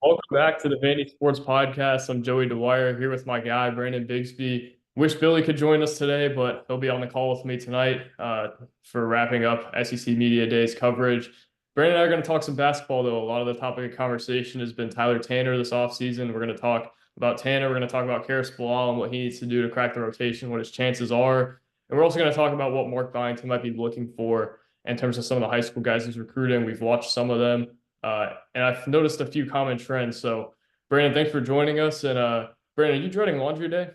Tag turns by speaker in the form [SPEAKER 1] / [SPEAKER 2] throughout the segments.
[SPEAKER 1] Welcome back to the Vandy Sports Podcast. I'm Joey Dwyer here with my guy, Brandon Bigsby. Wish Billy could join us today, but he'll be on the call with me tonight for wrapping up SEC Media Days coverage. Brandon and I are going to talk some basketball, though. A lot of the topic of conversation has been Tyler Tanner this offseason. We're going to talk about Tanner. We're going to talk about Carris B and what he needs to do to crack the rotation, what his chances are. And we're also going to talk about what Mark Byington might be looking for in terms of some of the high school guys he's recruiting. We've watched some of them. And I've noticed a few common trends. So, Brandon, thanks for joining us. And Brandon, are you dreading laundry day?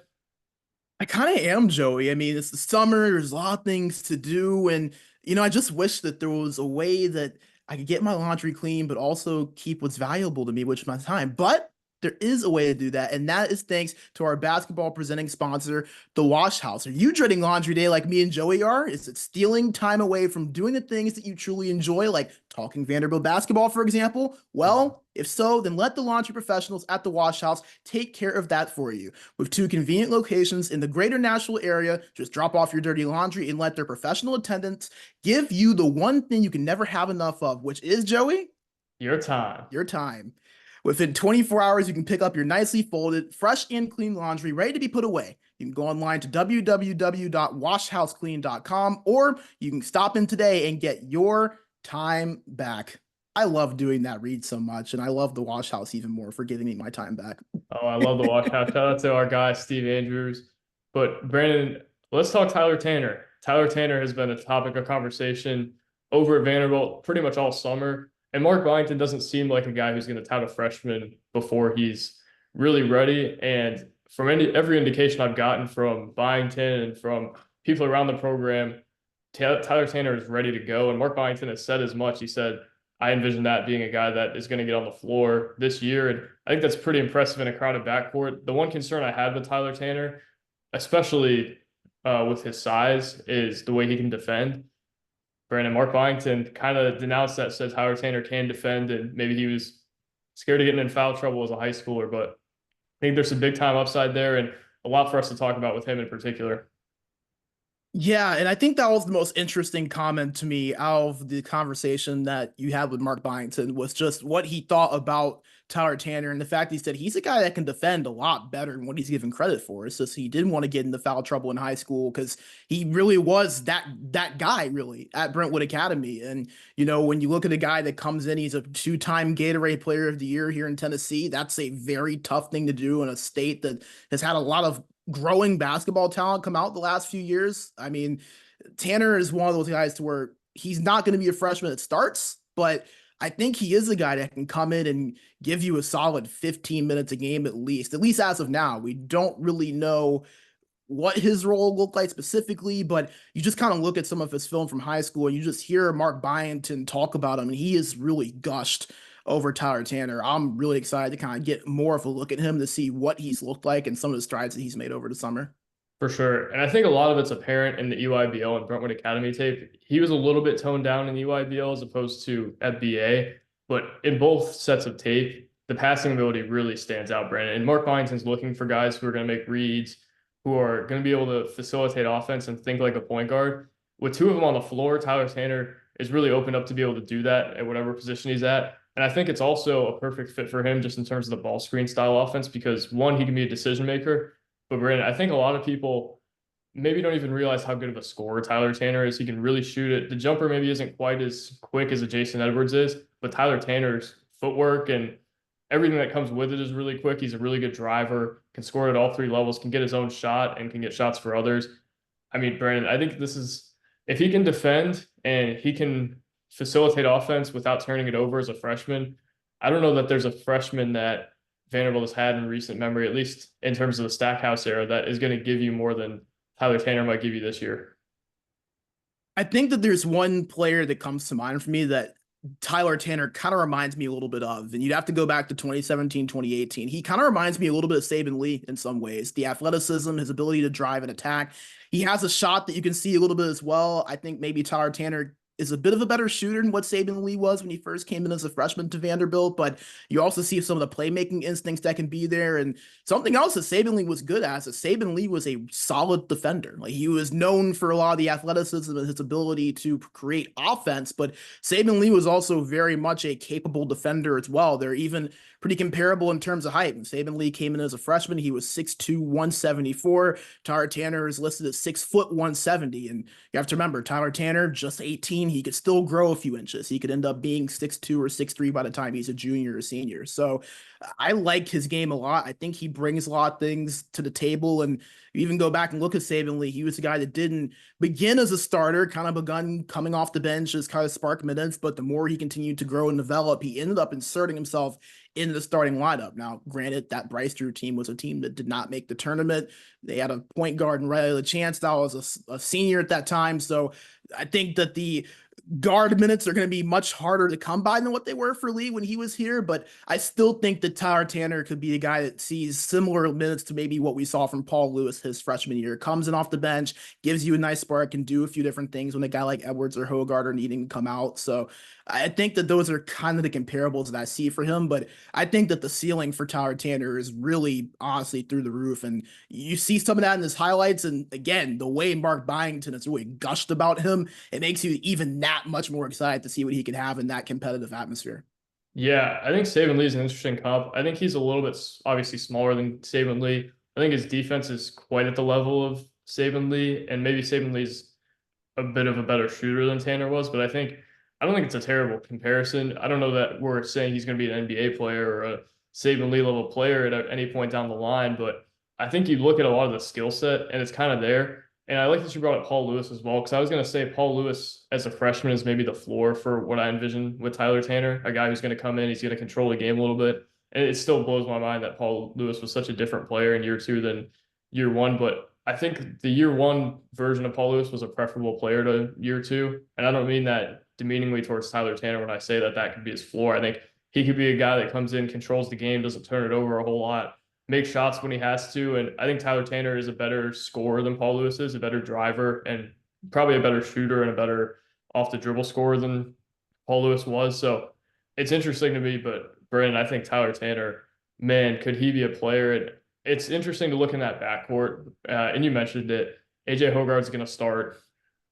[SPEAKER 2] I kind of am, Joey. I mean, it's the summer, there's a lot of things to do. And, I just wish that there was a way that I could get my laundry clean, but also keep what's valuable to me, which is my time. But there is a way to do that. And that is thanks to our basketball presenting sponsor, The Wash House. Are you dreading laundry day like me and Joey are? Is it stealing time away from doing the things that you truly enjoy, like talking Vanderbilt basketball, for example? Well, if so, then let the laundry professionals at The Wash House take care of that for you. With two convenient locations in the greater Nashville area, just drop off your dirty laundry and let their professional attendants give you the one thing you can never have enough of, which is, Joey,
[SPEAKER 1] Your time.
[SPEAKER 2] your time. Within 24 hours, you can pick up your nicely folded, fresh and clean laundry ready to be put away. You can go online to www.washhouseclean.com or you can stop in today and get your time back. I love doing that read so much, and I love the Wash House even more for giving me my time back.
[SPEAKER 1] Oh, I love the wash house. Shout out to our guy, Steve Andrews. But, Brandon, let's talk Tyler Tanner. Tyler Tanner has been a topic of conversation over at Vanderbilt pretty much all summer. And Mark Byington doesn't seem like a guy who's going to tout a freshman before he's really ready. And from every indication I've gotten from Byington and from people around the program, Tyler Tanner is ready to go. And Mark Byington has said as much. He said, I envision that being a guy that is going to get on the floor this year. And I think that's pretty impressive in a crowded backcourt. The one concern I had with Tyler Tanner, especially with his size, is the way he can defend. Brandon, Mark Byington kind of denounced that, said Tyler Tanner can defend, and maybe he was scared of getting in foul trouble as a high schooler. But I think there's some big time upside there and a lot for us to talk about with him in particular.
[SPEAKER 2] Yeah, and I think that was the most interesting comment to me out of the conversation that you had with Mark Byington was just what he thought about Tyler Tanner and the fact he said he's a guy that can defend a lot better than what he's given credit for. It's just he didn't want to get into foul trouble in high school because he really was that guy really at Brentwood Academy. And when you look at a guy that comes in, he's a two-time Gatorade Player of the Year here in Tennessee. That's a very tough thing to do in a state that has had a lot of growing basketball talent come out the last few years. I mean, Tanner is one of those guys to where he's not going to be a freshman that starts, but I think he is a guy that can come in and give you a solid 15 minutes a game at least as of now. We don't really know what his role looked like specifically, but you just kind of look at some of his film from high school and you just hear Mark Byington talk about him, and he is really gushed over Tyler Tanner. I'm really excited to kind of get more of a look at him to see what he's looked like and some of the strides that he's made over the summer.
[SPEAKER 1] For sure. And I think a lot of it's apparent in the EYBL and Brentwood Academy tape. He was a little bit toned down in the EYBL as opposed to at BA, but in both sets of tape, the passing ability really stands out, Brandon. And Mark Byington's looking for guys who are going to make reads, who are going to be able to facilitate offense and think like a point guard. With two of them on the floor, Tyler Tanner is really opened up to be able to do that at whatever position he's at. And I think it's also a perfect fit for him just in terms of the ball screen style offense because one, he can be a decision maker. But Brandon, I think a lot of people maybe don't even realize how good of a scorer Tyler Tanner is. He can really shoot it. The jumper maybe isn't quite as quick as a Jason Edwards is, but Tyler Tanner's footwork and everything that comes with it is really quick. He's a really good driver, can score at all three levels, can get his own shot, and can get shots for others. I mean, Brandon, I think this is if he can defend and he can facilitate offense without turning it over as a freshman. I don't know that there's a freshman that Vanderbilt has had in recent memory, at least in terms of the Stackhouse era, that is going to give you more than Tyler Tanner might give you this year.
[SPEAKER 2] I think that there's one player that comes to mind for me that Tyler Tanner kind of reminds me a little bit of, and you'd have to go back to 2017, 2018. He kind of reminds me a little bit of Saban Lee in some ways. The athleticism, his ability to drive and attack. He has a shot that you can see a little bit as well. I think maybe Tyler Tanner is a bit of a better shooter than what Saban Lee was when he first came in as a freshman to Vanderbilt, but you also see some of the playmaking instincts that can be there. And something else that Saban Lee was good at is that Saban Lee was a solid defender. Like he was known for a lot of the athleticism and his ability to create offense, but Saban Lee was also very much a capable defender as well. They're even pretty comparable in terms of height. When Saban Lee came in as a freshman, he was 6'2", 174. Tyler Tanner is listed at 6', 170. And you have to remember, Tyler Tanner, just 18, he could still grow a few inches. He could end up being 6'2" or 6'3" by the time he's a junior or senior. So I like his game a lot. I think he brings a lot of things to the table. And you even go back and look at Saban Lee, he was a guy that didn't begin as a starter, kind of begun coming off the bench as kind of spark minutes, but the more he continued to grow and develop, he ended up inserting himself in the starting lineup. Now, granted, that Bryce Drew team was a team that did not make the tournament. They had a point guard and Riley LaChance that was a senior at that time. So I think that the guard minutes are going to be much harder to come by than what they were for Lee when he was here. But I still think that Tyler Tanner could be a guy that sees similar minutes to maybe what we saw from Paul Lewis his freshman year. Comes in off the bench, gives you a nice spark, can do a few different things when a guy like Edwards or Hogard are needing to come out. So I think that those are kind of the comparables that I see for him. But I think that the ceiling for Tyler Tanner is really honestly through the roof. And you see some of that in his highlights. And again, the way Mark Byington has really gushed about him, it makes you even that much more excited to see what he can have in that competitive atmosphere.
[SPEAKER 1] Yeah, I think Saban Lee is an interesting comp. I think he's a little bit obviously smaller than Saban Lee. I think his defense is quite at the level of Saban Lee, and maybe Saban Lee's a bit of a better shooter than Tanner was, but I don't think it's a terrible comparison. I don't know that we're saying he's going to be an NBA player or a Saban Lee level player at any point down the line, but I think you look at a lot of the skill set and it's kind of there. And I like that you brought up Paul Lewis as well, because I was going to say Paul Lewis as a freshman is maybe the floor for what I envision with Tyler Tanner, a guy who's going to come in, he's going to control the game a little bit. And it still blows my mind that Paul Lewis was such a different player in year two than year one. But I think the year one version of Paul Lewis was a preferable player to year two. And I don't mean that demeaningly towards Tyler Tanner when I say that that could be his floor. I think he could be a guy that comes in, controls the game, doesn't turn it over a whole lot, make shots when he has to. And I think Tyler Tanner is a better scorer than Paul Lewis is, a better driver, and probably a better shooter and a better off the dribble scorer than Paul Lewis was. So it's interesting to me, but Brandon, I think Tyler Tanner, man, could he be a player? It's interesting to look in that backcourt. And you mentioned it. AJ Hogarth's going to start.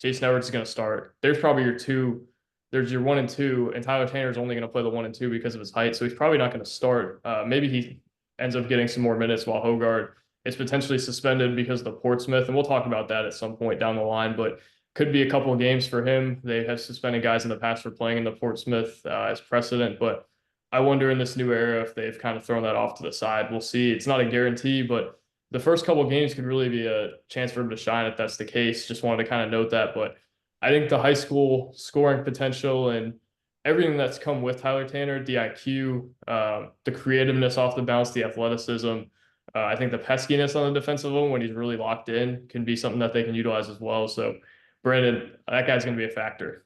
[SPEAKER 1] Jason Edwards is going to start. There's probably your two. There's your 1 and 2, and Tyler Tanner is only going to play the 1 and 2 because of his height. So he's probably not going to start. Maybe he ends up getting some more minutes while Hogard is potentially suspended because of the Portsmouth. And we'll talk about that at some point down the line, but could be a couple of games for him. They have suspended guys in the past for playing in the Portsmouth as precedent, but I wonder in this new era if they've kind of thrown that off to the side. We'll see. It's not a guarantee, but the first couple of games could really be a chance for him to shine if that's the case. Just wanted to kind of note that, but I think the high school scoring potential and everything that's come with Tyler Tanner, the IQ, the creativeness off the bounce, the athleticism, I think the peskiness on the defensive end when he's really locked in can be something that they can utilize as well. So, Brandon, that guy's going to be a factor.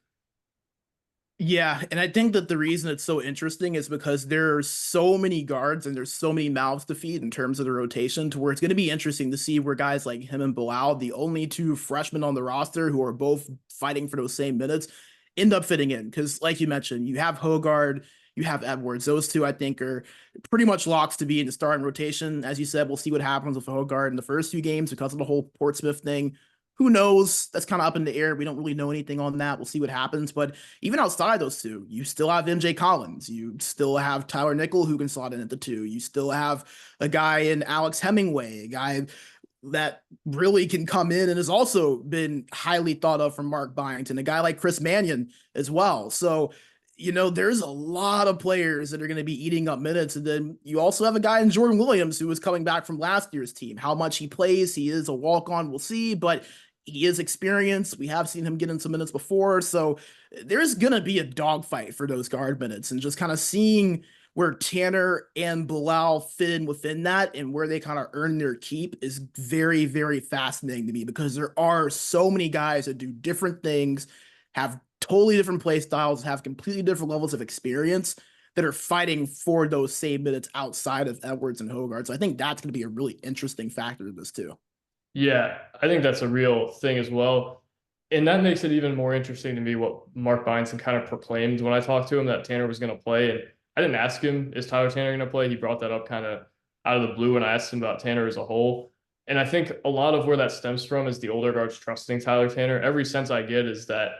[SPEAKER 2] Yeah, and I think that the reason it's so interesting is because there are so many guards and there's so many mouths to feed in terms of the rotation to where it's going to be interesting to see where guys like him and Bilal, the only two freshmen on the roster who are both fighting for those same minutes, end up fitting in. Because like you mentioned, you have Hogard, you have Edwards. Those two, I think, are pretty much locks to be in the starting rotation. As you said, we'll see what happens with Hogard in the first few games because of the whole Portsmouth thing. Who knows? That's kind of up in the air. We don't really know anything on that. We'll see what happens. But even outside those two, you still have MJ Collins. You still have Tyler Nickel who can slot in at the two. You still have a guy in Alex Hemingway, a guy that really can come in and has also been highly thought of from Mark Byington, a guy like Chris Mannion as well. So, there's a lot of players that are going to be eating up minutes. And then you also have a guy in Jordan Williams who is coming back from last year's team. How much he plays, he is a walk-on, we'll see, but he is experienced. We have seen him get in some minutes before. So there's going to be a dogfight for those guard minutes, and just kind of seeing where Tanner and Bilal fit in within that and where they kind of earn their keep is very, very fascinating to me because there are so many guys that do different things, have totally different play styles, have completely different levels of experience that are fighting for those same minutes outside of Edwards and Hogard. So I think that's going to be a really interesting factor to this too.
[SPEAKER 1] Yeah, I think that's a real thing as well. And that makes it even more interesting to me what Mark Byington kind of proclaimed when I talked to him that Tanner was going to play. And I didn't ask him, is Tyler Tanner going to play? He brought that up kind of out of the blue when I asked him about Tanner as a whole. And I think a lot of where that stems from is the older guards trusting Tyler Tanner. Every sense I get is that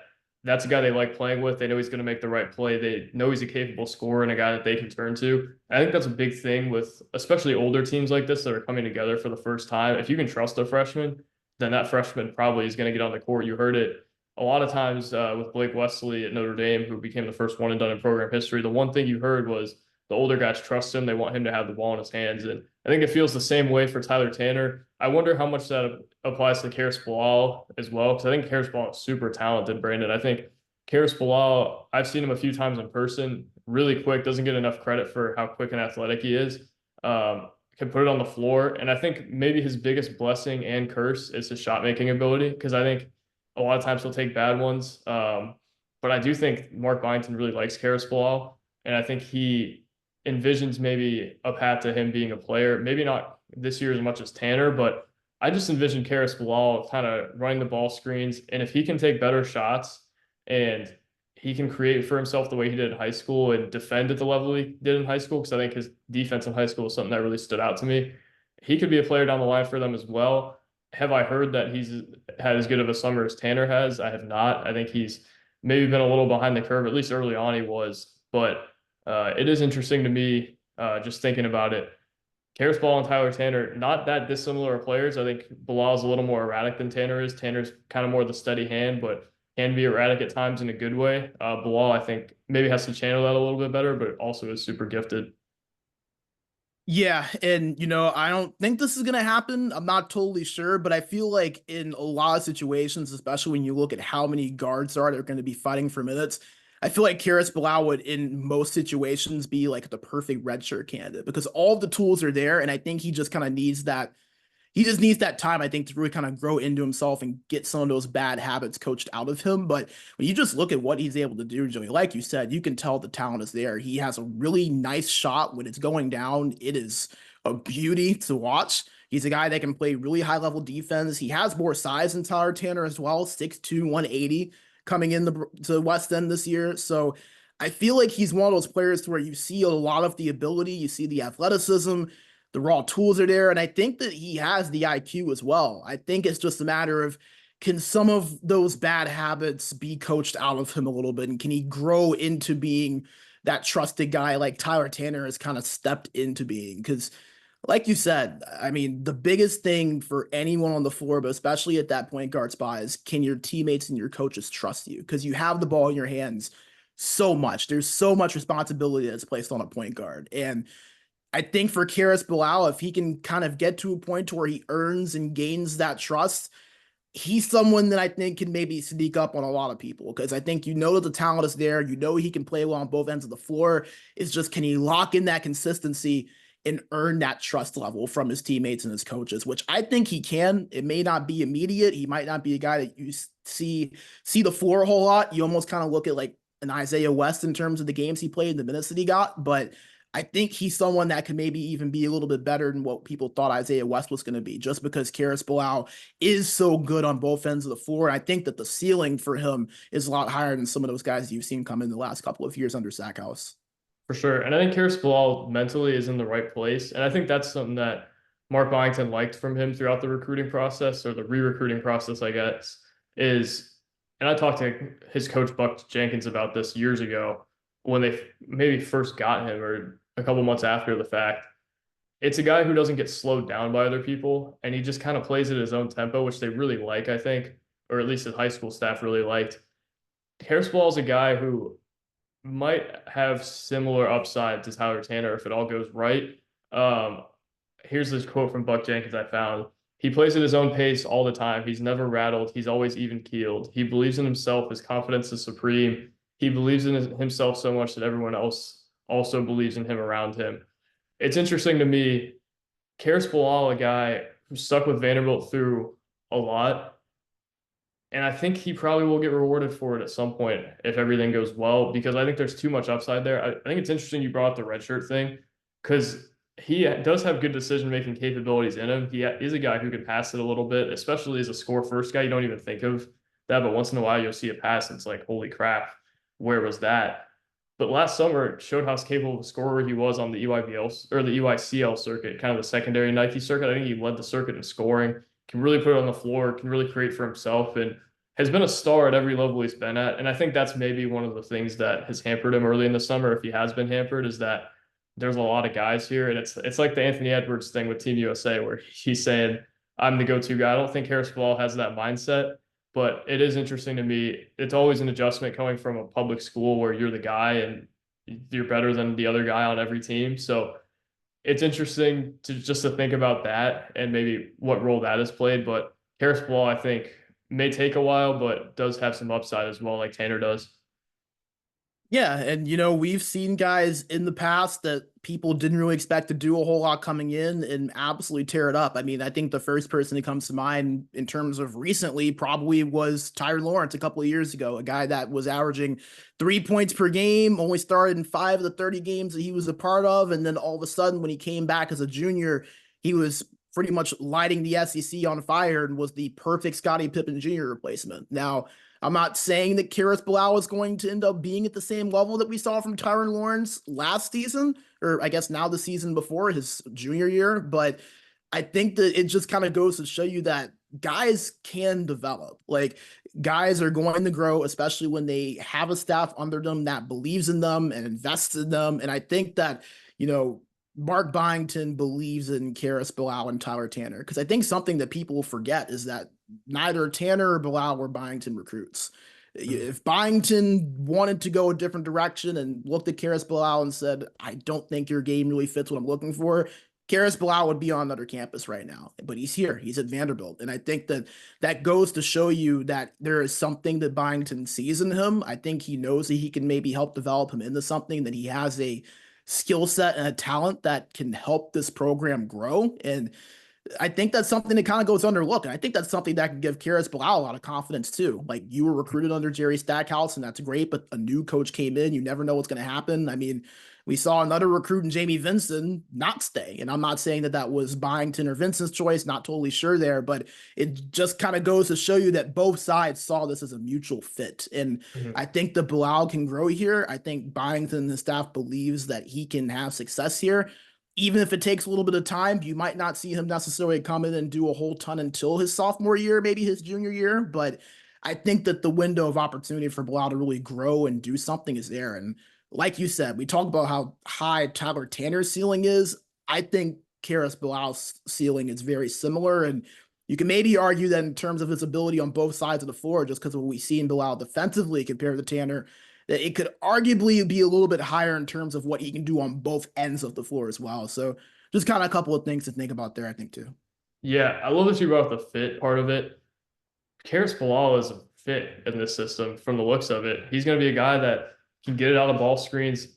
[SPEAKER 1] that's a guy they like playing with. They know he's going to make the right play. They know he's a capable scorer and a guy that they can turn to. I think that's a big thing with especially older teams like this that are coming together for the first time. If you can trust a freshman, then that freshman probably is going to get on the court. You heard it a lot of times with Blake Wesley at Notre Dame, who became the first one and done in program history. The one thing you heard was the older guys trust him. They want him to have the ball in his hands. And I think it feels the same way for Tyler Tanner. I wonder how much that applies to Carris Bilal as well, because I think Carris Bilal is super talented, Brandon. I think Carris Bilal, I've seen him a few times in person, really quick, doesn't get enough credit for how quick and athletic he is. Can put it on the floor. And I think maybe his biggest blessing and curse is his shot making ability, because I think a lot of times he'll take bad ones. But I do think Mark Byington really likes Carris Bilal, and I think he envisions maybe a path to him being a player. Maybe not this year as much as Tanner, but I just envision Carris Bilal kind of running the ball screens, and if he can take better shots and he can create for himself the way he did in high school and defend at the level he did in high school, because I think his defense in high school is something that really stood out to me. He could be a player down the line for them as well. Have I heard that he's had as good of a summer as Tanner has? I have not. I think he's maybe been a little behind the curve, at least early on he was. But it is interesting to me, just thinking about it. Karis Ball and Tyler Tanner, not that dissimilar players. I think Bilal is a little more erratic than Tanner is. Tanner's kind of more the steady hand, but can be erratic at times in a good way. Bilal, I think, maybe has to channel that a little bit better, but also is super gifted.
[SPEAKER 2] Yeah, and I don't think this is gonna happen. I'm not totally sure, but I feel like in a lot of situations, especially when you look at how many guards are going to be fighting for minutes, I feel like Karis Bilal would, in most situations, be like the perfect redshirt candidate because all the tools are there, and I think he just kind of needs that he just needs that time, I think, to really kind of grow into himself and get some of those bad habits coached out of him. But when you just look at what he's able to do, Joey, like you said, you can tell the talent is there. He has a really nice shot when it's going down. It is a beauty to watch. He's a guy that can play really high level defense. He has more size than Tyler Tanner as well, 6'2", 180 coming in to West End this year. So I feel like he's one of those players where you see a lot of the ability, you see the athleticism, the raw tools are there. And I think that he has the IQ as well. I think it's just a matter of can some of those bad habits be coached out of him a little bit? And can he grow into being that trusted guy like Tyler Tanner has kind of stepped into being? Because, like you said, I mean, the biggest thing for anyone on the floor, but especially at that point guard spot, is can your teammates and your coaches trust you? Because you have the ball in your hands so much. There's so much responsibility that's placed on a point guard. And I think for Karis Bilal, if he can kind of get to a point to where he earns and gains that trust, he's someone that I think can maybe sneak up on a lot of people because I think that the talent is there. He can play well on both ends of the floor. It's just can he lock in that consistency and earn that trust level from his teammates and his coaches, which I think he can. It may not be immediate. He might not be a guy that you see the floor a whole lot. You almost kind of look at like an Isaiah West in terms of the games he played and the minutes that he got, but I think he's someone that could maybe even be a little bit better than what people thought Isaiah West was going to be, just because Karis Bilal is so good on both ends of the floor. I think that the ceiling for him is a lot higher than some of those guys you've seen come in the last couple of years under Sackhouse.
[SPEAKER 1] For sure. And I think Karis Bilal mentally is in the right place. And I think that's something that Mark Byington liked from him throughout the recruiting process or the re-recruiting process, I guess, is, and I talked to his coach Buck Jenkins about this years ago when they maybe first got him or a couple months after the fact. It's a guy who doesn't get slowed down by other people, and he just kind of plays at his own tempo, which they really like, I think, or at least his high school staff really liked. Harris Ball is a guy who might have similar upside to Tyler Tanner if it all goes right. Um, Here's this quote from Buck Jenkins I found. He plays at his own pace all the time. He's never rattled. He's always even keeled. He believes in himself. His confidence is supreme. He believes in himself so much that everyone else also believes in him around him. It's interesting to me, Karis Bilal, a guy who stuck with Vanderbilt through a lot, and I think he probably will get rewarded for it at some point if everything goes well, because I think there's too much upside there. I think it's interesting you brought up the redshirt thing because he does have good decision-making capabilities in him. He is a guy who can pass it a little bit, especially as a score-first guy. You don't even think of that, but once in a while you'll see a pass and it's like, holy crap, where was that? But last summer it showed how capable of a scorer he was on the EYBL or the EYCL circuit, kind of the secondary Nike circuit. I think he led the circuit in scoring, can really put it on the floor, can really create for himself, and has been a star at every level he's been at. And I think that's maybe one of the things that has hampered him early in the summer, if he has been hampered, is that there's a lot of guys here, and it's like the Anthony Edwards thing with Team USA, where he's saying, "I'm the go-to guy." I don't think Harris Ball has that mindset, but it is interesting to me. It's always an adjustment coming from a public school where you're the guy and you're better than the other guy on every team. So it's interesting to just to think about that and maybe what role that has played. But Harris Ball, I think, may take a while, but does have some upside as well, like Tanner does.
[SPEAKER 2] Yeah, and we've seen guys in the past that people didn't really expect to do a whole lot coming in and absolutely tear it up. I mean, I think the first person that comes to mind in terms of recently probably was Tyron Lawrence a couple of years ago, a guy that was averaging 3 points per game, only started in 5 of the 30 games that he was a part of, and then all of a sudden when he came back as a junior, he was pretty much lighting the SEC on fire and was the perfect Scottie Pippen Jr. replacement. Now, I'm not saying that Carris Bilal is going to end up being at the same level that we saw from Tyron Lawrence last season, or I guess now the season before his junior year, but I think that it just kind of goes to show you that guys can develop. Like, guys are going to grow, especially when they have a staff under them that believes in them and invests in them. And I think that, Mark Byington believes in Carris Bilal and Tyler Tanner, because I think something that people forget is that neither Tanner or Bilal were Byington recruits.
[SPEAKER 1] Mhm.
[SPEAKER 2] If Byington wanted to go a different direction and looked at Carris Bilal and said, "I don't think your game really fits what I'm looking for," Carris Bilal would be on another campus right now. But he's here. He's at Vanderbilt. And I think that that goes to show you that there is something that Byington sees in him. I think he knows that he can maybe help develop him into something, that he has a skill set and a talent that can help this program grow. And I think that's something that kind of goes underlooked. And I think that's something that can give Carris Bilal a lot of confidence too. Like, you were recruited under Jerry Stackhouse, and that's great, but a new coach came in. You never know what's going to happen. I mean, we saw another recruit in Jamie Vincent not stay. And I'm not saying that that was Byington or Vincent's choice, not totally sure there, but it just kind of goes to show you that both sides saw this as a mutual fit. And
[SPEAKER 1] Mhm.
[SPEAKER 2] I think the Bilal can grow here. I think Byington and the staff believes that he can have success here. Even if it takes a little bit of time, you might not see him necessarily come in and do a whole ton until his sophomore year, maybe his junior year. But I think that the window of opportunity for Bilal to really grow and do something is there. And like you said, we talk about how high Tyler Tanner's ceiling is. I think Karis Bilal's ceiling is very similar. And you can maybe argue that in terms of his ability on both sides of the floor, just because of what we see in Bilal defensively compared to Tanner, that it could arguably be a little bit higher in terms of what he can do on both ends of the floor as well. So just kind of a couple of things to think about there, I think, too.
[SPEAKER 1] Yeah, I love that you brought up the fit part of it. Karis Bilal is a fit in this system from the looks of it. He's going to be a guy that can get it out of ball screens.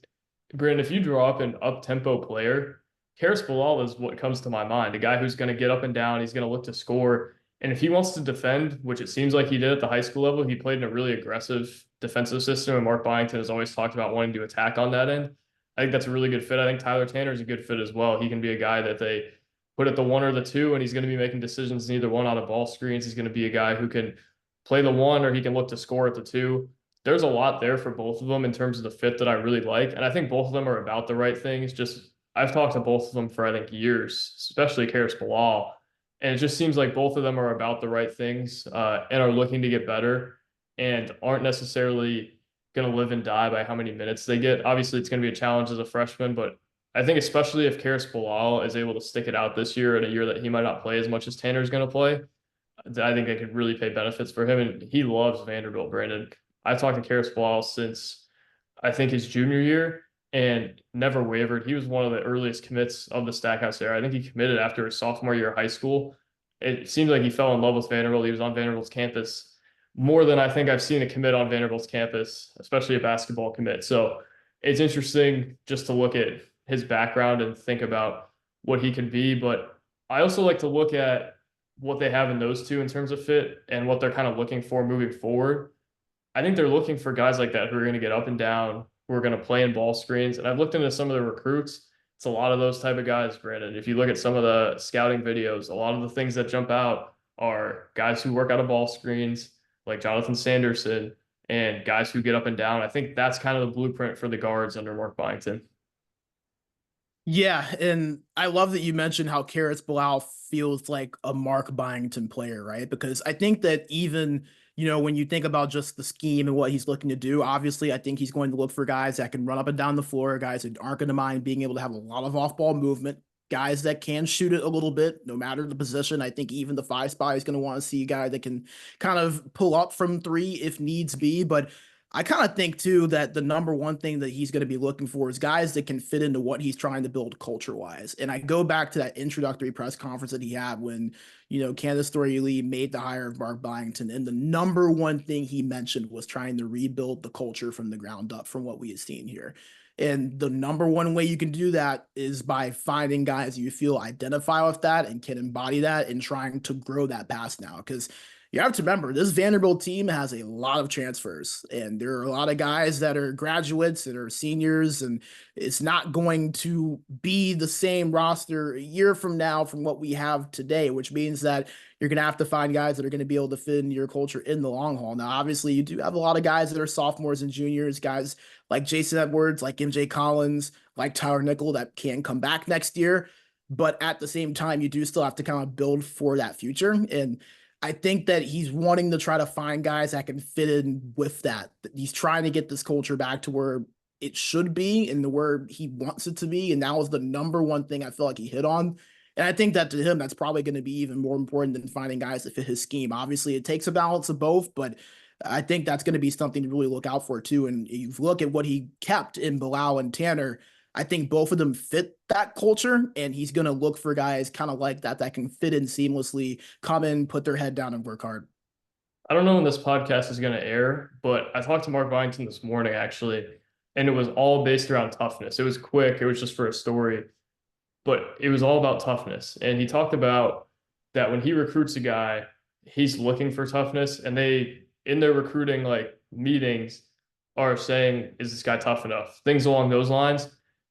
[SPEAKER 1] Brandon, if you draw up an up-tempo player, Carris Bilal is what comes to my mind. A guy who's going to get up and down. He's going to look to score. And if he wants to defend, which it seems like he did at the high school level, he played in a really aggressive defensive system. And Mark Byington has always talked about wanting to attack on that end. I think that's a really good fit. I think Tyler Tanner is a good fit as well. He can be a guy that they put at the one or the two, and he's going to be making decisions in either one out of ball screens. He's going to be a guy who can play the one, or he can look to score at the two. There's a lot there for both of them in terms of the fit that I really like. And I think both of them are about the right things. Just I've talked to both of them for I think years, especially Karis Bilal. And it just seems like both of them are about the right things and are looking to get better and aren't necessarily going to live and die by how many minutes they get. Obviously, it's going to be a challenge as a freshman, but I think especially if Karis Bilal is able to stick it out this year in a year that he might not play as much as Tanner's going to play, I think it could really pay benefits for him. And he loves Vanderbilt, Brandon. I've talked to Carris Ball since I think his junior year and never wavered. He was one of the earliest commits of the Stackhouse era. I think he committed after his sophomore year of high school. It seems like he fell in love with Vanderbilt. He was on Vanderbilt's campus more than I think I've seen a commit on Vanderbilt's campus, especially a basketball commit. So it's interesting just to look at his background and think about what he can be. But I also like to look at what they have in those two in terms of fit and what they're kind of looking for moving forward. I think they're looking for guys like that who are going to get up and down, who are going to play in ball screens. And I've looked into some of the recruits. It's a lot of those type of guys, Brandon. If you look at some of the scouting videos, a lot of the things that jump out are guys who work out of ball screens, like Jonathan Sanderson and guys who get up and down. I think that's kind of the blueprint for the guards under Mark Byington.
[SPEAKER 2] Yeah, and I love that you mentioned how Carris Bilal feels like a Mark Byington player, right? Because I think that even, when you think about just the scheme and what he's looking to do, obviously I think he's going to look for guys that can run up and down the floor, guys that aren't going to mind being able to have a lot of off-ball movement, guys that can shoot it a little bit, no matter the position. I think even the 5 spot is going to want to see a guy that can kind of pull up from three if needs be, but I kind of think too that the number one thing that he's going to be looking for is guys that can fit into what he's trying to build culture wise. And I go back to that introductory press conference that he had when, Candace Story-Lee made the hire of Mark Byington. And the number one thing he mentioned was trying to rebuild the culture from the ground up from what we have seen here. And the number one way you can do that is by finding guys you feel identify with that and can embody that and trying to grow that past now. Because you have to remember this Vanderbilt team has a lot of transfers, and there are a lot of guys that are graduates that are seniors, and it's not going to be the same roster a year from now from what we have today, which means that you're going to have to find guys that are going to be able to fit in your culture in the long haul. Now, obviously, you do have a lot of guys that are sophomores and juniors, guys like Jason Edwards, like MJ Collins, like Tyler Nickel that can come back next year. But at the same time, you do still have to kind of build for that future. And I think that he's wanting to try to find guys that can fit in with that. He's trying to get this culture back to where it should be and the where he wants it to be. And that was the number one thing I feel like he hit on. And I think that to him, that's probably going to be even more important than finding guys that fit his scheme. Obviously, it takes a balance of both, but I think that's going to be something to really look out for too. And you look at what he kept in Bilal and Tanner. I think both of them fit that culture, and he's going to look for guys kind of like that can fit in seamlessly, come in, put their head down, and work hard.
[SPEAKER 1] I don't know when this podcast is going to air, but I talked to Mark Byington this morning actually, and it was all based around toughness. It was quick, it was just for a story, but it was all about toughness. And he talked about that when he recruits a guy, he's looking for toughness, and they in their recruiting like meetings are saying, "Is this guy tough enough?" Things along those lines.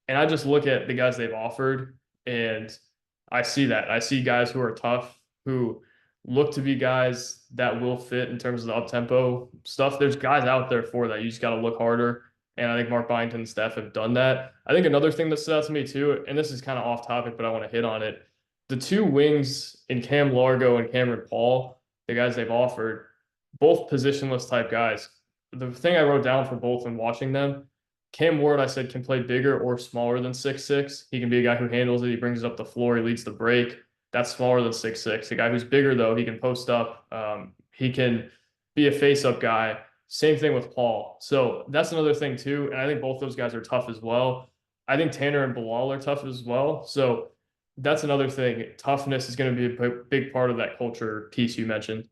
[SPEAKER 1] And I just look at the guys they've offered, and I see that. I see guys who are tough, who look to be guys that will fit in terms of the up tempo stuff. There's guys out there for that. You just got to look harder. And I think Mark Byington and staff have done that. I think another thing that stood out to me too, and this is kind of off topic, but I want to hit on it. The two wings in Cam Largo and Cameron Paul, the guys they've offered, both positionless type guys. The thing I wrote down for both when watching them, Cam Ward, I said, can play bigger or smaller than 6'6". He can be a guy who handles it. He brings it up the floor. He leads the break. That's smaller than 6'6". A guy who's bigger, though, he can post up. He can be a face-up guy. Same thing with Paul. So that's another thing, too. And I think both those guys are tough as well. I think Tanner and Bilal are tough as well. So that's another thing. Toughness is going to be a big part of that culture piece you mentioned.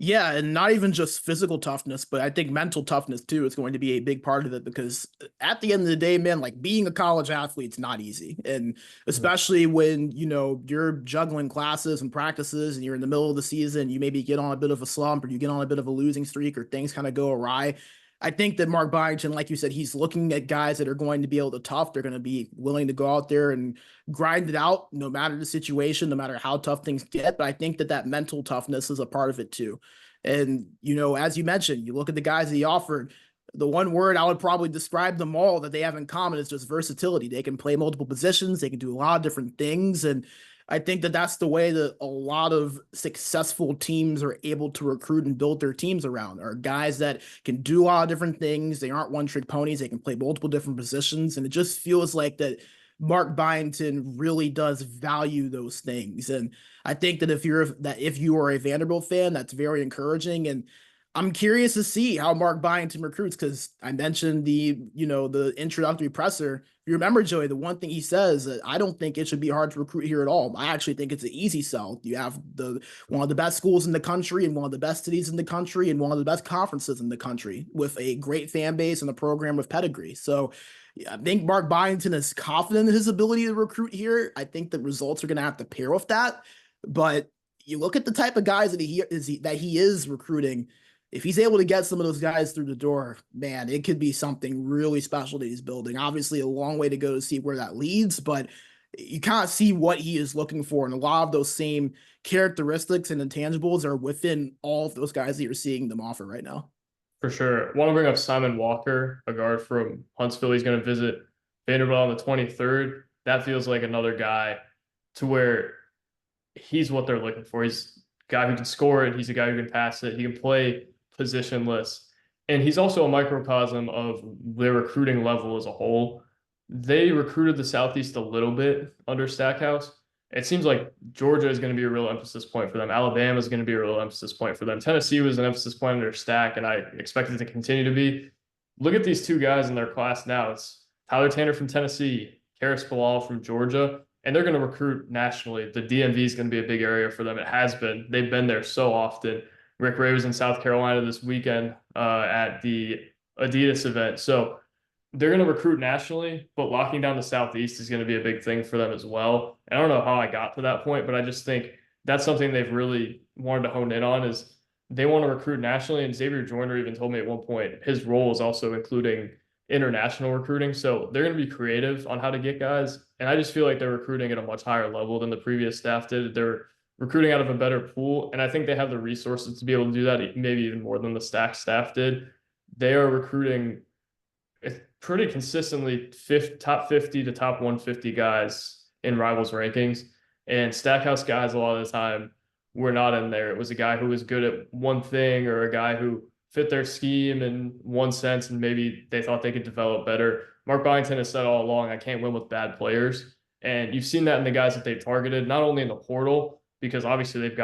[SPEAKER 2] Yeah, and not even just physical toughness, but I think mental toughness too is going to be a big part of it because at the end of the day, man, like being a college athlete's not easy. And especially when, you're juggling classes and practices and you're in the middle of the season, you maybe get on a bit of a slump or you get on a bit of a losing streak or things kind of go awry. I think that Mark Byington, like you said, he's looking at guys that are going to be able to tough. They're going to be willing to go out there and grind it out, no matter the situation, no matter how tough things get. But I think that mental toughness is a part of it too. And, as you mentioned, you look at the guys that he offered, the one word I would probably describe them all that they have in common is just versatility. They can play multiple positions. They can do a lot of different things. And I think that that's the way that a lot of successful teams are able to recruit and build their teams around are guys that can do a lot of different things. They aren't one trick ponies. They can play multiple different positions. And it just feels like that Mark Byington really does value those things. And I think that if you are a Vanderbilt fan, that's very encouraging. And I'm curious to see how Mark Byington recruits because I mentioned the introductory presser. If you remember, Joey, the one thing he says that I don't think it should be hard to recruit here at all. I actually think it's an easy sell. You have one of the best schools in the country and one of the best cities in the country and one of the best conferences in the country with a great fan base and a program with pedigree. So yeah, I think Mark Byington is confident in his ability to recruit here. I think the results are going to have to pair with that. But you look at the type of guys that he is recruiting. If he's able to get some of those guys through the door, man, it could be something really special that he's building. Obviously, a long way to go to see where that leads, but you kind of see what he is looking for. And a lot of those same characteristics and intangibles are within all of those guys that you're seeing them offer right now.
[SPEAKER 1] For sure. Want to bring up Simon Walker, a guard from Huntsville. He's going to visit Vanderbilt on the 23rd. That feels like another guy to where he's what they're looking for. He's a guy who can score it. He's a guy who can pass it. He can play positionless. And he's also a microcosm of their recruiting level as a whole. They recruited the Southeast a little bit under Stackhouse. It seems like Georgia is going to be a real emphasis point for them. Alabama is going to be a real emphasis point for them. Tennessee was an emphasis point under Stack, and I expect it to continue to be. Look at these two guys in their class now. It's Tyler Tanner from Tennessee, Carris B from Georgia, and they're going to recruit nationally. The DMV is going to be a big area for them. It has been. They've been there so often. Rick Ray was in South Carolina this weekend at the Adidas event. So they're going to recruit nationally, but locking down the Southeast is going to be a big thing for them as well. And I don't know how I got to that point, but I just think that's something they've really wanted to hone in on is they want to recruit nationally. And Xavier Joyner even told me at one point his role is also including international recruiting. So they're going to be creative on how to get guys. And I just feel like they're recruiting at a much higher level than the previous staff did. They're recruiting out of a better pool. And I think they have the resources to be able to do that, maybe even more than the Stack staff did. They are recruiting pretty consistently top 50 to top 150 guys in rivals rankings. And Stackhouse guys, a lot of the time, were not in there. It was a guy who was good at one thing or a guy who fit their scheme in one sense and maybe they thought they could develop better. Mark Byington has said all along, I can't win with bad players. And you've seen that in the guys that they've targeted, not only in the portal, because obviously they've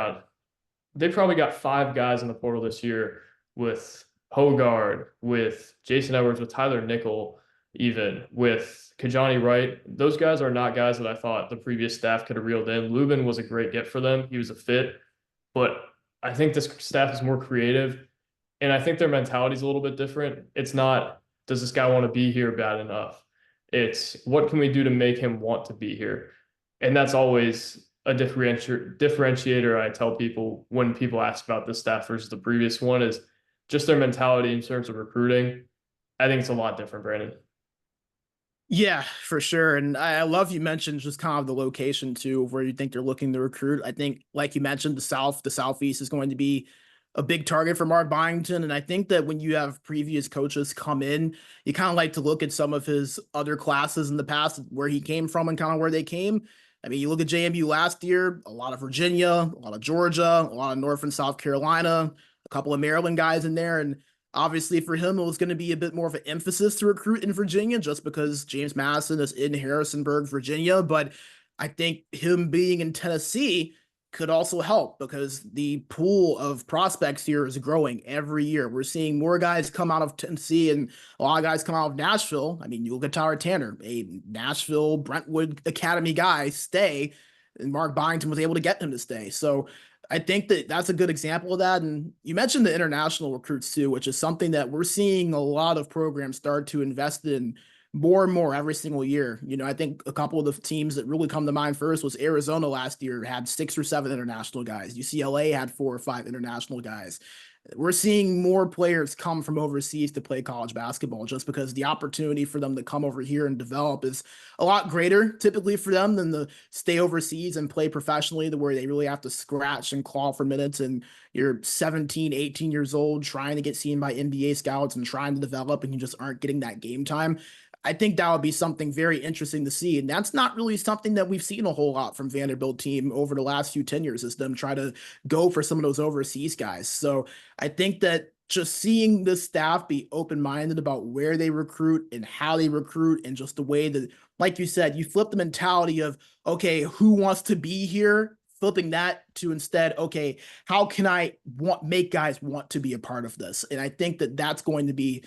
[SPEAKER 1] probably got 5 guys in the portal this year with Hogard, with Jason Edwards, with Tyler Nickel, even with Kajani Wright. Those guys are not guys that I thought the previous staff could have reeled in. Lubin was a great get for them. He was a fit, but I think this staff is more creative. And I think their mentality is a little bit different. It's not, does this guy want to be here bad enough? It's what can we do to make him want to be here? And that's always a differentiator I tell people when people ask about this staff versus the previous one is just their mentality in terms of recruiting. I think it's a lot different, Brandon.
[SPEAKER 2] Yeah, for sure. And I love you mentioned just kind of the location too, of where you think they're looking to recruit. I think, like you mentioned, the Southeast is going to be a big target for Mark Byington. And I think that when you have previous coaches come in, you kind of like to look at some of his other classes in the past, where he came from and kind of where they came. I mean, you look at JMU last year, a lot of Virginia, a lot of Georgia, a lot of North and South Carolina, a couple of Maryland guys in there. And obviously, for him, it was going to be a bit more of an emphasis to recruit in Virginia just because James Madison is in Harrisonburg, Virginia. But I think him being in Tennessee could also help because the pool of prospects here is growing every year. We're seeing more guys come out of Tennessee and a lot of guys come out of Nashville. I mean, you look at Tyler Tanner, a Nashville Brentwood Academy guy, stay, and Mark Byington was able to get him to stay. So I think that that's a good example of that. And you mentioned the international recruits too, which is something that we're seeing a lot of programs start to invest in more and more every single year. You know, I think a couple of the teams that really come to mind first was Arizona last year, had 6 or 7 international guys. UCLA had 4 or 5 international guys. We're seeing more players come from overseas to play college basketball just because the opportunity for them to come over here and develop is a lot greater typically for them than to stay overseas and play professionally, to where they really have to scratch and claw for minutes. And you're 17, 18 years old trying to get seen by NBA scouts and trying to develop, and you just aren't getting that game time. I think that would be something very interesting to see. And that's not really something that we've seen a whole lot from Vanderbilt team over the last few tenures, is them try to go for some of those overseas guys. So I think that just seeing the staff be open-minded about where they recruit and how they recruit, and just the way that, like you said, you flip the mentality of, okay, who wants to be here? Flipping that to instead, okay, how can I make guys want to be a part of this? And I think that that's going to be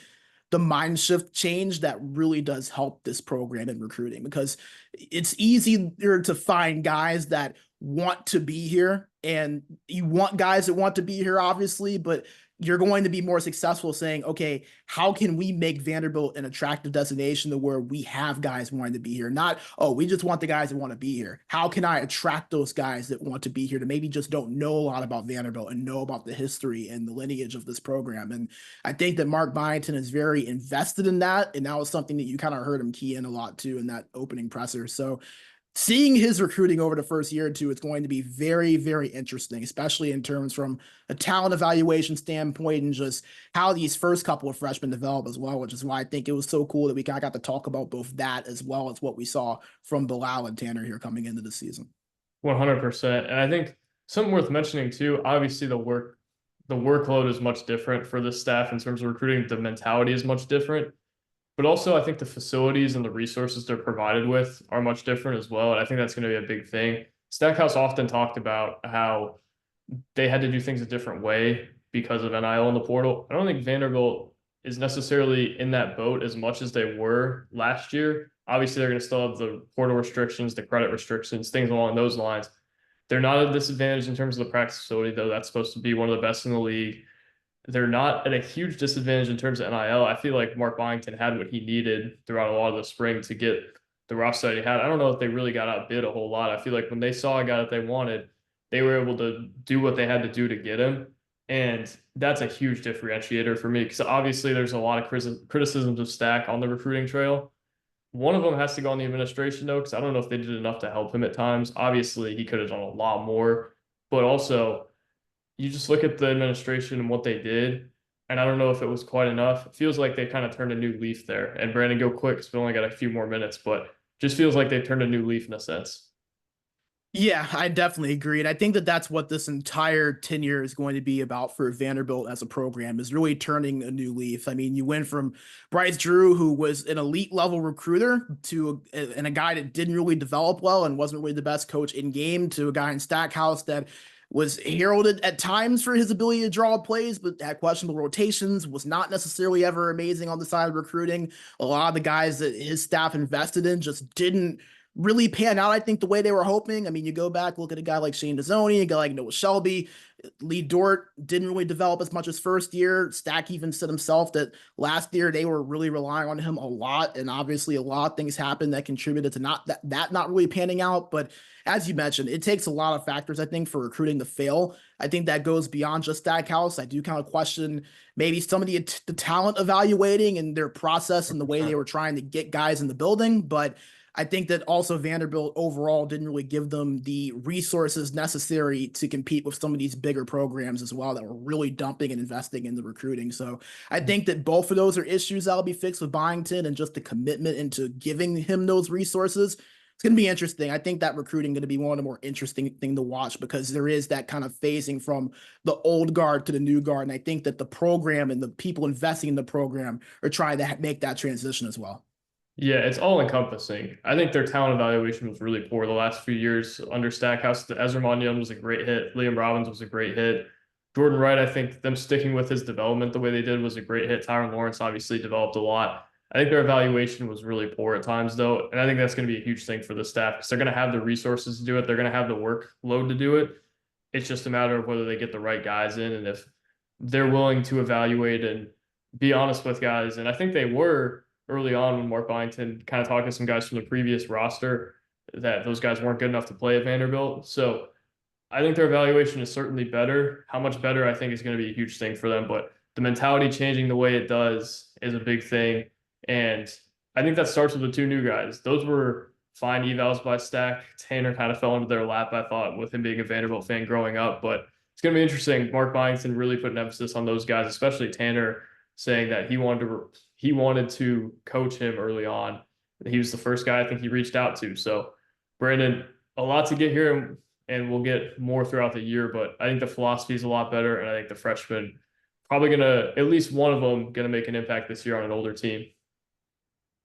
[SPEAKER 2] the mind shift change that really does help this program in recruiting, because it's easier to find guys that want to be here, and you want guys that want to be here, obviously, but you're going to be more successful saying, okay, how can we make Vanderbilt an attractive destination to where we have guys wanting to be here? Not, oh, we just want the guys that want to be here. How can I attract those guys that want to be here, to maybe just don't know a lot about Vanderbilt and know about the history and the lineage of this program? And I think that Mark Byington is very invested in that. And that was something that you kind of heard him key in a lot too in that opening presser. So seeing his recruiting over the first year or two is going to be very, very interesting, especially in terms from a talent evaluation standpoint and just how these first couple of freshmen develop as well, which is why I think it was so cool that we kind of got to talk about both that as well as what we saw from Bilal and Tanner here coming into the season.
[SPEAKER 1] 100%. And I think something worth mentioning too, obviously the workload is much different for the staff in terms of recruiting. The mentality is much different. But also, I think the facilities and the resources they're provided with are much different as well. And I think that's going to be a big thing. Stackhouse often talked about how they had to do things a different way because of NIL in the portal. I don't think Vanderbilt is necessarily in that boat as much as they were last year. Obviously, they're going to still have the portal restrictions, the credit restrictions, things along those lines. They're not at a disadvantage in terms of the practice facility, though. That's supposed to be one of the best in the league. They're not at a huge disadvantage in terms of NIL. I feel like Mark Byington had what he needed throughout a lot of the spring to get the roster that he had. I don't know if they really got outbid a whole lot. I feel like when they saw a guy that they wanted, they were able to do what they had to do to get him. And that's a huge differentiator for me because obviously there's a lot of criticisms of Stack on the recruiting trail. One of them has to go on the administration, though, because I don't know if they did enough to help him at times. Obviously, he could have done a lot more, but also you just look at the administration and what they did, and I don't know if it was quite enough. It feels like they kind of turned a new leaf there. And Brandon, go quick because we only got a few more minutes, but just feels like they've turned a new leaf in a sense.
[SPEAKER 2] Yeah, I definitely agree. And I think that that's what this entire tenure is going to be about for Vanderbilt as a program is really turning a new leaf. I mean, you went from Bryce Drew, who was an elite level recruiter to and a guy that didn't really develop well and wasn't really the best coach in game to a guy in Stackhouse that was heralded at times for his ability to draw plays, but had questionable rotations, was not necessarily ever amazing on the side of recruiting. A lot of the guys that his staff invested in just didn't really pan out, I think, the way they were hoping. I mean, you go back, look at a guy like Shane Dezzoni, a guy like Noah Shelby. Lee Dort didn't really develop as much as first year. Stack even said himself that last year they were really relying on him a lot. And obviously a lot of things happened that contributed to that not really panning out. But as you mentioned, it takes a lot of factors, I think, for recruiting to fail. I think that goes beyond just Stackhouse. I do kind of question maybe some of the talent evaluating and their process and the way they were trying to get guys in the building. But I think that also Vanderbilt overall didn't really give them the resources necessary to compete with some of these bigger programs as well that were really dumping and investing in the recruiting. So I think that both of those are issues that'll be fixed with Byington and just the commitment into giving him those resources. It's going to be interesting. I think that recruiting going to be one of the more interesting thing to watch because there is that kind of phasing from the old guard to the new guard. And I think that the program and the people investing in the program are trying to make that transition as well.
[SPEAKER 1] Yeah, it's all encompassing. I think their talent evaluation was really poor the last few years under Stackhouse. Ezra Mannion was a great hit. Liam Robbins was a great hit. Jordan Wright, I think them sticking with his development the way they did was a great hit. Tyron Lawrence obviously developed a lot. I think their evaluation was really poor at times, though. And I think that's going to be a huge thing for the staff because they're going to have the resources to do it. They're going to have the workload to do it. It's just a matter of whether they get the right guys in and if they're willing to evaluate and be honest with guys. And I think they were early on when Mark Byington kind of talked to some guys from the previous roster that those guys weren't good enough to play at Vanderbilt. So I think their evaluation is certainly better. How much better, I think, is going to be a huge thing for them. But the mentality changing the way it does is a big thing. And I think that starts with the two new guys. Those were fine evals by Stack. Tanner kind of fell into their lap, I thought, with him being a Vanderbilt fan growing up. But it's going to be interesting. Mark Byington really put an emphasis on those guys, especially Tanner, saying that he wanted to coach him early on. He was the first guy I think he reached out to. So, Brandon, a lot to get here, and we'll get more throughout the year. But I think the philosophy is a lot better, and I think the freshmen probably gonna at least one of them gonna make an impact this year on an older team.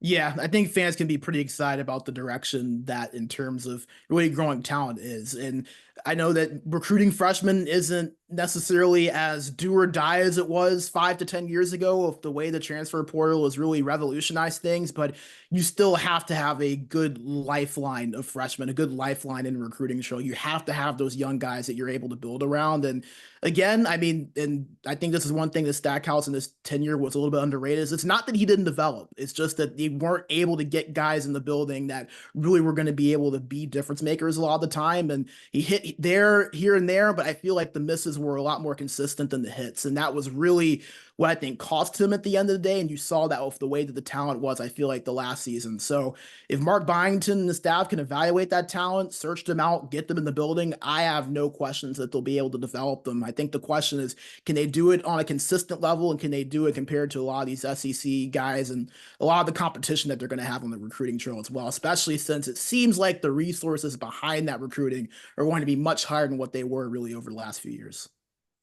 [SPEAKER 2] Yeah, I think fans can be pretty excited about the direction that in terms of really growing talent is. And I know that recruiting freshmen isn't necessarily as do or die as it was 5 to 10 years ago of the way the transfer portal has really revolutionized things, but you still have to have a good lifeline of freshmen, a good lifeline in recruiting show. You have to have those young guys that you're able to build around. And again, I mean, and I think this is one thing that Stackhouse in this tenure was a little bit underrated is it's not that he didn't develop. It's just that they weren't able to get guys in the building that really were going to be able to be difference makers a lot of the time. And he hit there, here and there, but I feel like the misses were a lot more consistent than the hits. And that was really what I think cost him at the end of the day. And you saw that with the way that the talent was, I feel like the last season. So if Mark Byington and the staff can evaluate that talent, search them out, get them in the building, I have no questions that they'll be able to develop them. I think the question is, can they do it on a consistent level, and can they do it compared to a lot of these SEC guys and a lot of the competition that they're going to have on the recruiting trail as well, especially since it seems like the resources behind that recruiting are going to be much higher than what they were really over the last few years.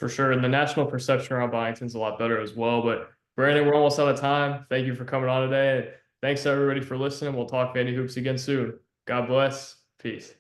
[SPEAKER 1] For sure. And the national perception around Byington's a lot better as well. But Brandon, we're almost out of time. Thank you for coming on today. And thanks to everybody for listening. We'll talk Vandy Hoops again soon. God bless. Peace.